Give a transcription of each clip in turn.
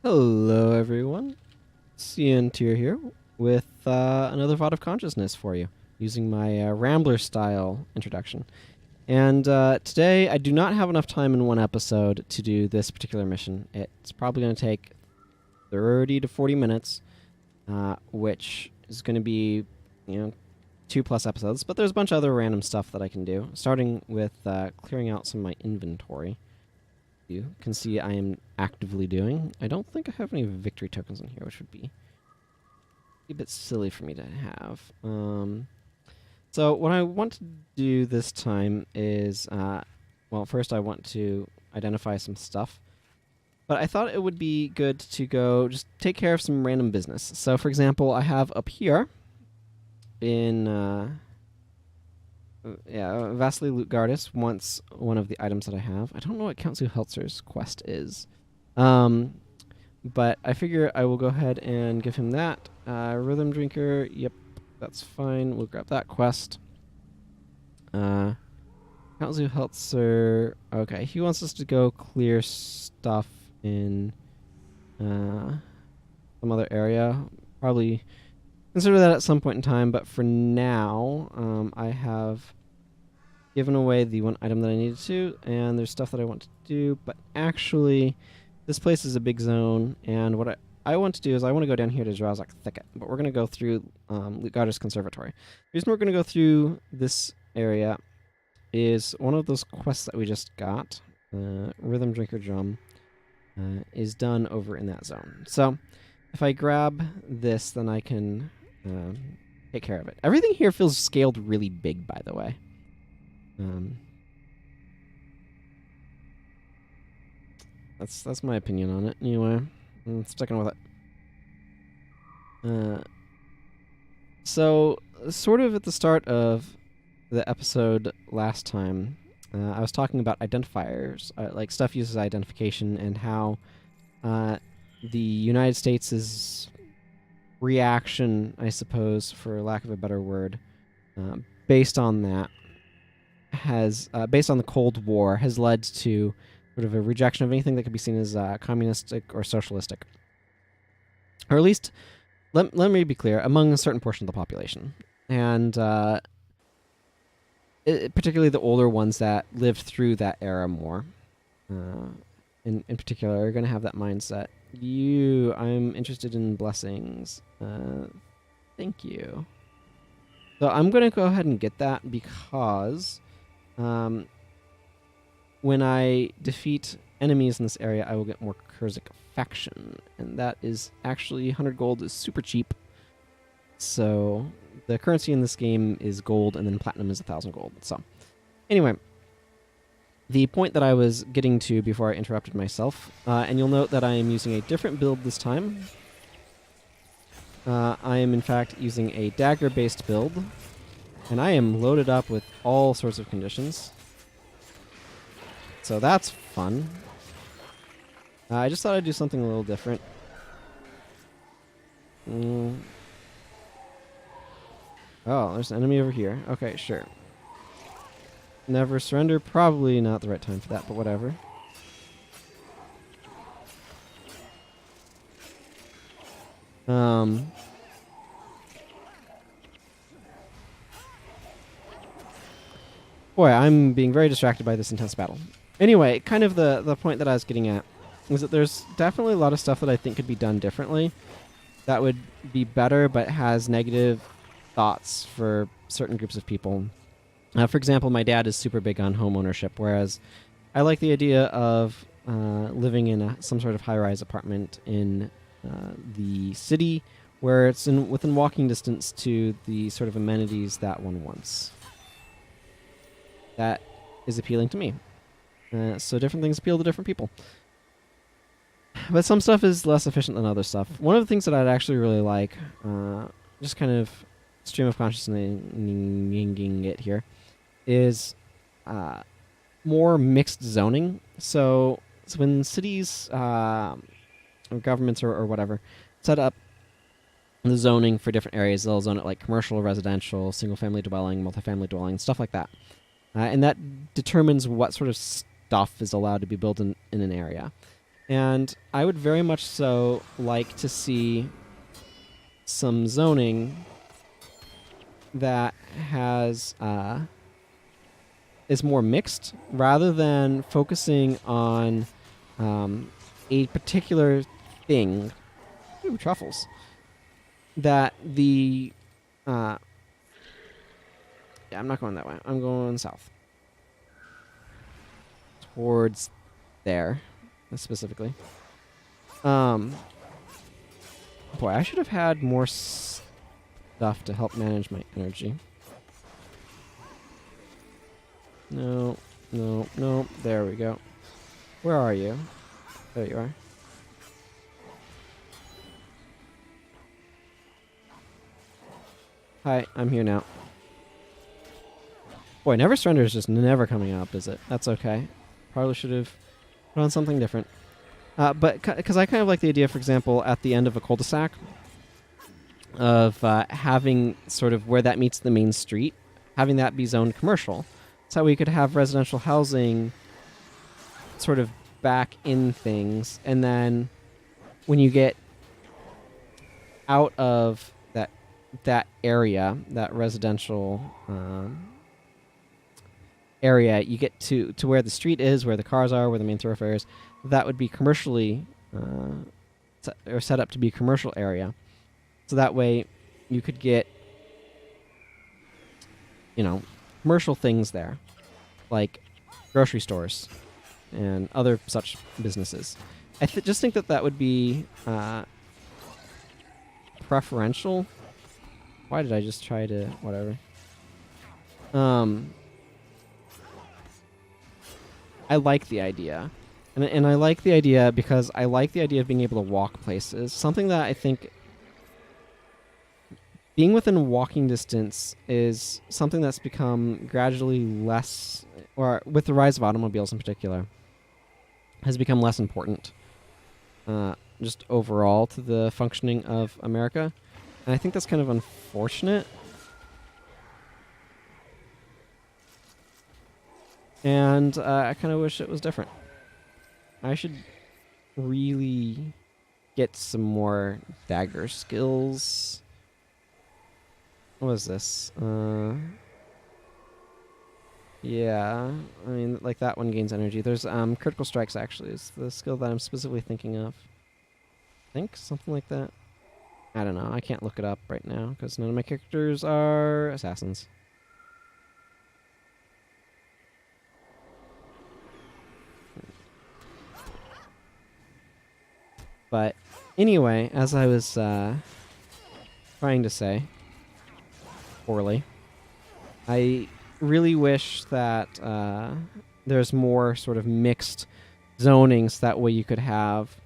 Hello, everyone. Sientir here with another VOD of Consciousness for you, using my Rambler-style introduction. And today, I do not have enough time in one episode to do this particular mission. It's probably going to take 30 to 40 minutes, which is going to be, 2+ episodes. But there's a bunch of other random stuff that I can do, starting with clearing out some of my inventory. You can see I am actively doing. I don't think I have any victory tokens in here, which would be a bit silly for me to have. So what I want to do this time is, well, first I want to identify some stuff. But I thought it would be good to go just take care of some random business. So, for example, I have up here in... Vasily Lutgardus wants one of the items that I have. I don't know what Count Heltzer's quest is. But I figure I will go ahead and give him that. Rhythm Drinker, yep, that's fine. We'll grab that quest. Count Heltzer, okay, he wants us to go clear stuff in some other area. Probably consider that at some point in time, but for now, I have given away the one item that I needed to, and there's stuff that I want to do, but actually, this place is a big zone, and what I want to do is I want to go down here to Drazak Thicket, but we're going to go through Lutgarda's Conservatory. The reason we're going to go through this area is one of those quests that we just got, Rhythm Drinker Drum, is done over in that zone. So, if I grab this, then I can take care of it. Everything here feels scaled really big, by the way. That's my opinion on it. Anyway, I'm sticking with it. So, sort of at the start of the episode last time, I was talking about identifiers, like stuff uses identification, and how the United States' reaction, I suppose, for lack of a better word, based on that, has based on the Cold War, has led to sort of a rejection of anything that could be seen as communistic or socialistic, or at least, let me be clear, among a certain portion of the population, and particularly the older ones that lived through that era more, in particular, are going to have that mindset. I'm interested in blessings. Thank you. So I'm going to go ahead and get that because when I defeat enemies in this area, I will get more Kurzik faction, and that is actually 100 gold is super cheap. So the currency in this game is gold, and then platinum is 1,000 gold. So anyway, the point that I was getting to before I interrupted myself, and you'll note that I am using a different build this time. I am in fact using a dagger-based build, and I am loaded up with all sorts of conditions. So that's fun. I just thought I'd do something a little different. Oh, there's an enemy over here. Okay, sure. Never surrender. Probably not the right time for that, but whatever. Boy, I'm being very distracted by this intense battle. Anyway, kind of the point that I was getting at is that there's definitely a lot of stuff that I think could be done differently that would be better, but has negative thoughts for certain groups of people. For example, my dad is super big on home ownership, whereas I like the idea of living in some sort of high-rise apartment in the city where it's within walking distance to the sort of amenities that one wants. That is appealing to me. So different things appeal to different people. But some stuff is less efficient than other stuff. One of the things that I'd actually really like, just kind of stream of consciousness-ing it here, is more mixed zoning. So when cities or governments or whatever set up the zoning for different areas, they'll zone it like commercial, residential, single-family dwelling, multifamily dwelling, stuff like that. And that determines what sort of stuff is allowed to be built in an area. And I would very much so like to see some zoning that is more mixed rather than focusing on a particular thing. Ooh, truffles. That the yeah, I'm not going that way. I'm going south towards there specifically. Boy, I should have had more stuff to help manage my energy. No, no, no. There we go. Where are you? There you are. Hi, I'm here now. Boy, Never Surrender is just never coming up, is it? That's okay. Probably should have put on something different. But because I kind of like the idea, for example, at the end of a cul-de-sac, of having sort of where that meets the main street, having that be zoned commercial. So we could have residential housing sort of back in things, and then when you get out of that area, that residential area, you get to where the street is, where the cars are, where the main thoroughfare is. That would be commercially or set up to be a commercial area. So that way you could get, commercial things there, like grocery stores and other such businesses. I just think that would be preferential. Why did I just try to... whatever. I like the idea. And I like the idea because I like the idea of being able to walk places. Something that I think... being within walking distance is something that's become gradually less... or with the rise of automobiles in particular, has become less important. Just overall to the functioning of America. And I think that's kind of unfortunate. And I kind of wish it was different. I should really get some more dagger skills. What is this? Yeah, I mean, like that one gains energy. There's critical strikes, actually, is the skill that I'm specifically thinking of. I think something like that. I don't know. I can't look it up right now because none of my characters are assassins. But anyway, as I was trying to say, poorly, I really wish that there's more sort of mixed zonings. That way you could have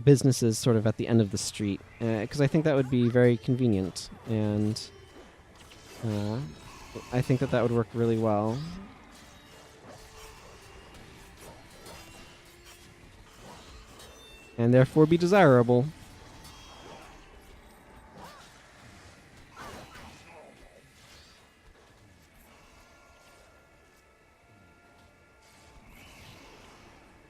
businesses sort of at the end of the street, because I think that would be very convenient, and I think that would work really well. And therefore be desirable.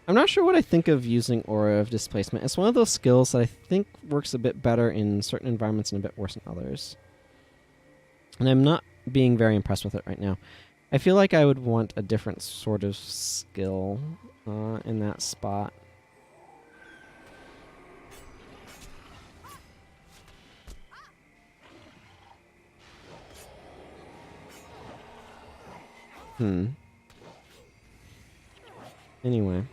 I'm not sure what I think of using Aura of Displacement. It's one of those skills that I think works a bit better in certain environments and a bit worse in others. And I'm not being very impressed with it right now. I feel like I would want a different sort of skill in that spot. Anyway.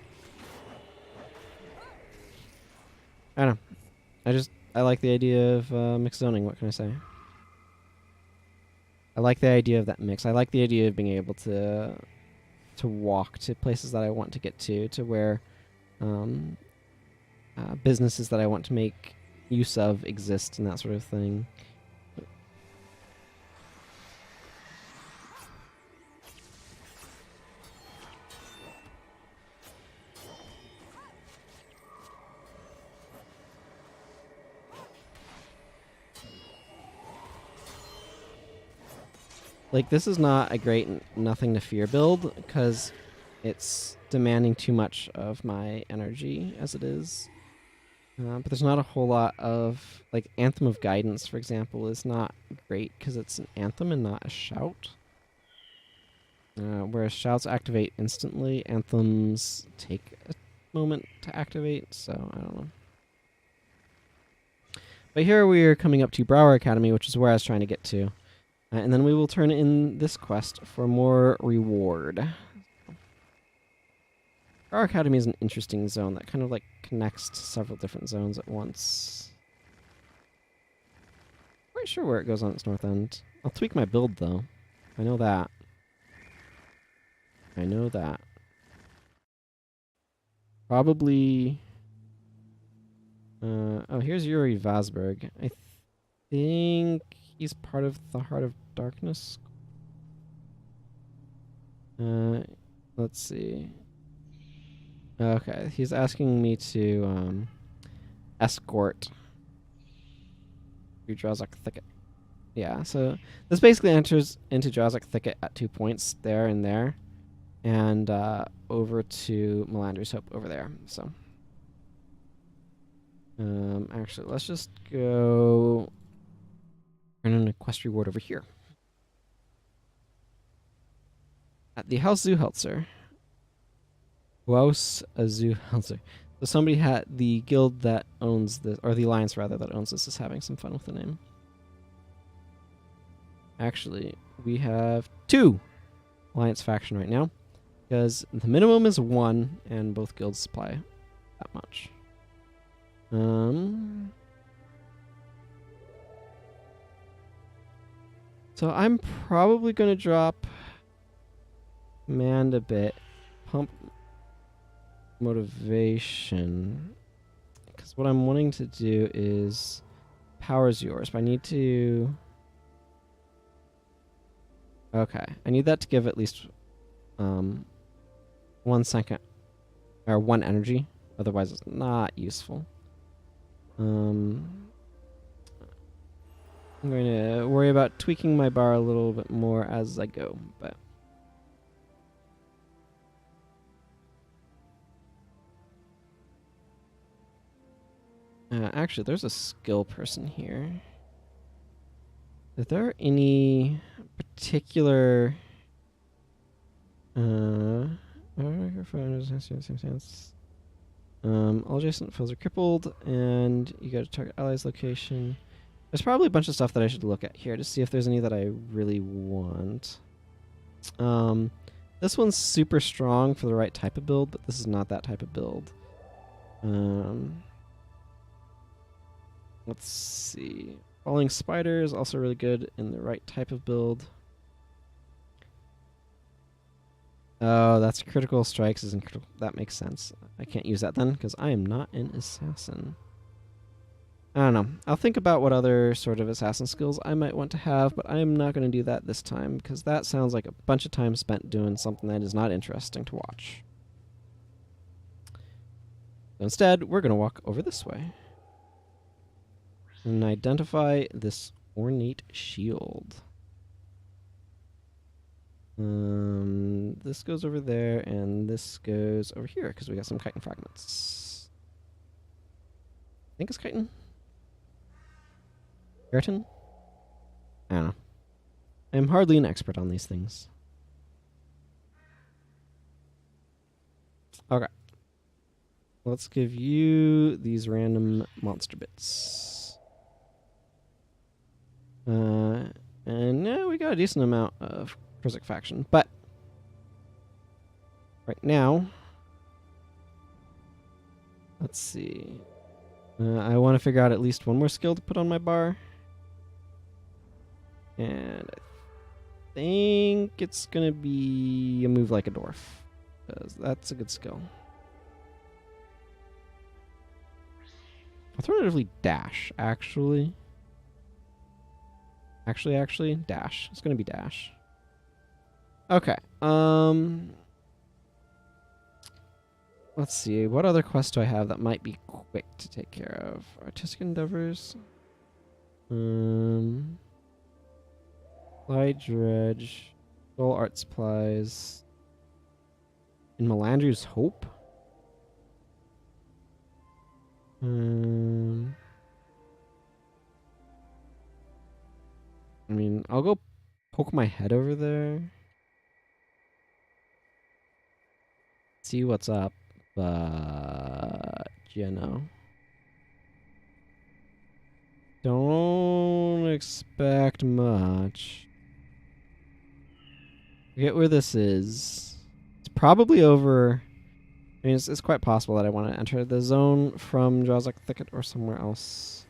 I don't know. I like the idea of mixed zoning. What can I say? I like the idea of that mix. I like the idea of being able to walk to places that I want to get to where businesses that I want to make use of exist and that sort of thing. Like, this is not a great nothing to fear build, because it's demanding too much of my energy as it is. But there's not a whole lot of, like, Anthem of Guidance, for example, is not great because it's an anthem and not a shout. Whereas shouts activate instantly, anthems take a moment to activate, so I don't know. But here we are coming up to Brauer Academy, which is where I was trying to get to. And then we will turn in this quest for more reward. Our Academy is an interesting zone that kind of like connects to several different zones at once. I'm not sure where it goes on its north end. I'll tweak my build though. I know that. I know that. Probably... oh, here's Yuri Vazberg. I think he's part of the Heart of Darkness. Let's see. Okay, he's asking me to escort through Drazok Thicket. Yeah, so this basically enters into Drazok Thicket at 2 points, there and there, and over to Melandri's Hope over there. So, actually, let's just go turn in a quest reward over here at the House Zuhelzer. Waus Zuhelzer. So somebody had the guild that owns this, or the alliance rather that owns this, is having some fun with the name. Actually, we have 2 alliance faction right now, because the minimum is 1, and both guilds supply that much. So I'm probably going to drop command a bit, pump motivation, because what I'm wanting to do is power's yours, but I need to... Okay, I need that to give at least 1 second, or 1 energy, otherwise it's not useful. I'm going to worry about tweaking my bar a little bit more as I go, but... actually, there's a skill person here. Are there any particular... all adjacent foes are crippled, and you go to target allies location. There's probably a bunch of stuff that I should look at here to see if there's any that I really want. This one's super strong for the right type of build, but this is not that type of build. Let's see. Falling Spider is also really good in the right type of build. Oh, that's critical strikes isn't critical. That makes sense. I can't use that then because I am not an assassin. I don't know. I'll think about what other sort of assassin skills I might want to have, but I'm not going to do that this time because that sounds like a bunch of time spent doing something that is not interesting to watch. So instead, we're going to walk over this way and identify this ornate shield. This goes over there, and this goes over here, because we got some chitin fragments. I think it's chitin? Keratin? I don't know. I'm hardly an expert on these things. Okay. Let's give you these random monster bits. And now we got a decent amount of Krizik faction, but right now, let's see. I want to figure out at least 1 more skill to put on my bar, and I think it's gonna be a move like a dwarf, because that's a good skill. Alternatively, dash. Actually, dash. It's gonna be dash. Okay. Let's see. What other quests do I have that might be quick to take care of? Artistic endeavors. Fly dredge. Soul art supplies. In Melandru's Hope? I mean, I'll go poke my head over there. See what's up. But, you know. Don't expect much. Forget where this is. It's probably over. I mean, it's quite possible that I want to enter the zone from Drazak Thicket or somewhere else.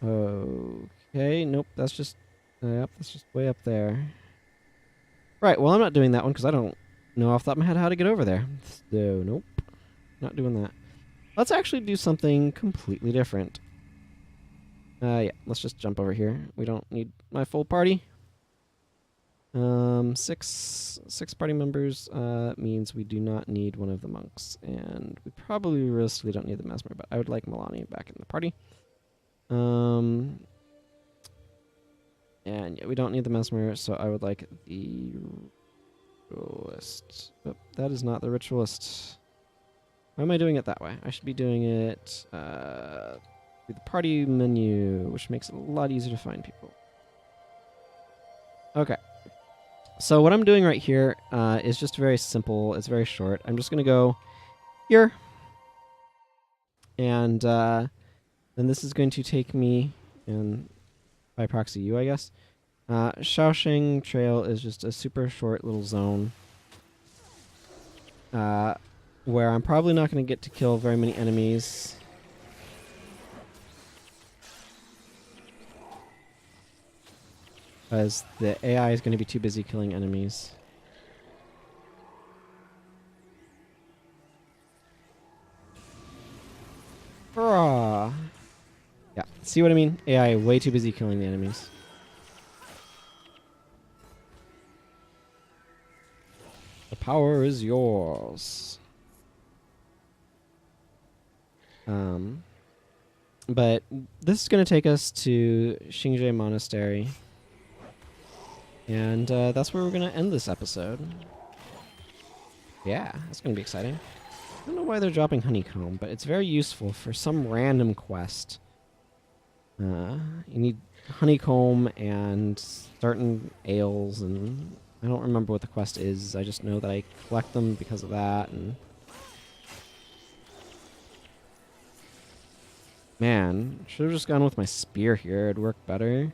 Okay, nope, that's just... Yep, that's just way up there. Right, well, I'm not doing that one because I don't know off the top of my head how to get over there. So, nope, not doing that. Let's actually do something completely different. Yeah, let's just jump over here. We don't need my full party. Six party members means we do not need one of the monks, and we probably realistically don't need the mesmer, but I would like Milani back in the party. And yeah, we don't need the mesmer, so I would like the ritualist. Oh, that is not the ritualist. Why am I doing it that way? I should be doing it through the party menu, which makes it a lot easier to find people. Okay. So what I'm doing right here is just very simple. It's very short. I'm just going to go here. And then this is going to take me, and by proxy you, I guess. Shaoxing Trail is just a super short little zone where I'm probably not going to get to kill very many enemies. Because the AI is going to be too busy killing enemies. Hurrah! Yeah, see what I mean? AI way too busy killing the enemies. The power is yours. But this is going to take us to Shing Monastery. And that's where we're going to end this episode. Yeah, that's going to be exciting. I don't know why they're dropping honeycomb, but it's very useful for some random quest. You need honeycomb and certain ales, and I don't remember what the quest is. I just know that I collect them because of that. And man, should have just gone with my spear here. It'd work better.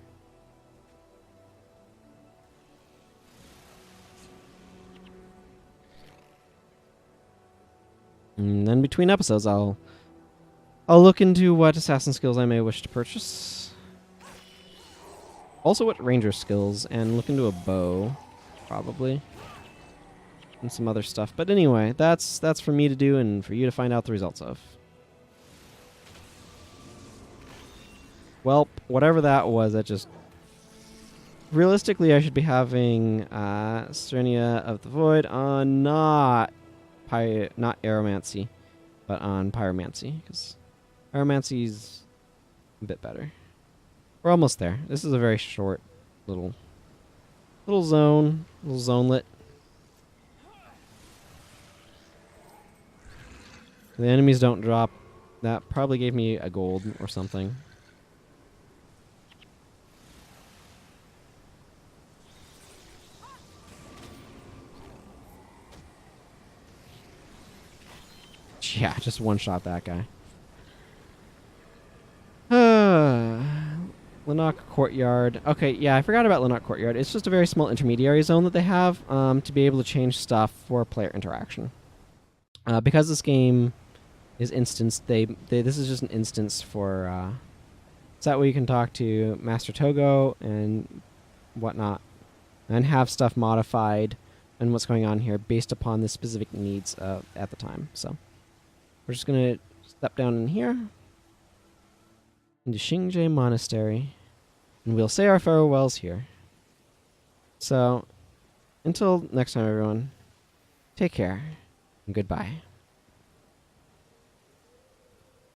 And then between episodes, I'll look into what assassin skills I may wish to purchase. Also what ranger skills, and look into a bow, probably. And some other stuff. But anyway, that's for me to do and for you to find out the results of. Well, whatever that was, that just... Realistically, I should be having Serenia of the Void on not aeromancy, but on pyromancy, because pyromancy's a bit better. We're almost there. This is a very short little zonelet. The enemies don't drop. That probably gave me a gold or something. Yeah, just one-shot that guy. Lanok Courtyard. Okay, yeah, I forgot about Lanok Courtyard. It's just a very small intermediary zone that they have to be able to change stuff for player interaction. Because this game is instanced, this is just an instance for... so that way you can talk to Master Togo and whatnot, and have stuff modified and what's going on here based upon the specific needs at the time. So we're just going to step down in here into Shing Monastery, and we'll say our farewells here. So until next time, everyone, take care and goodbye.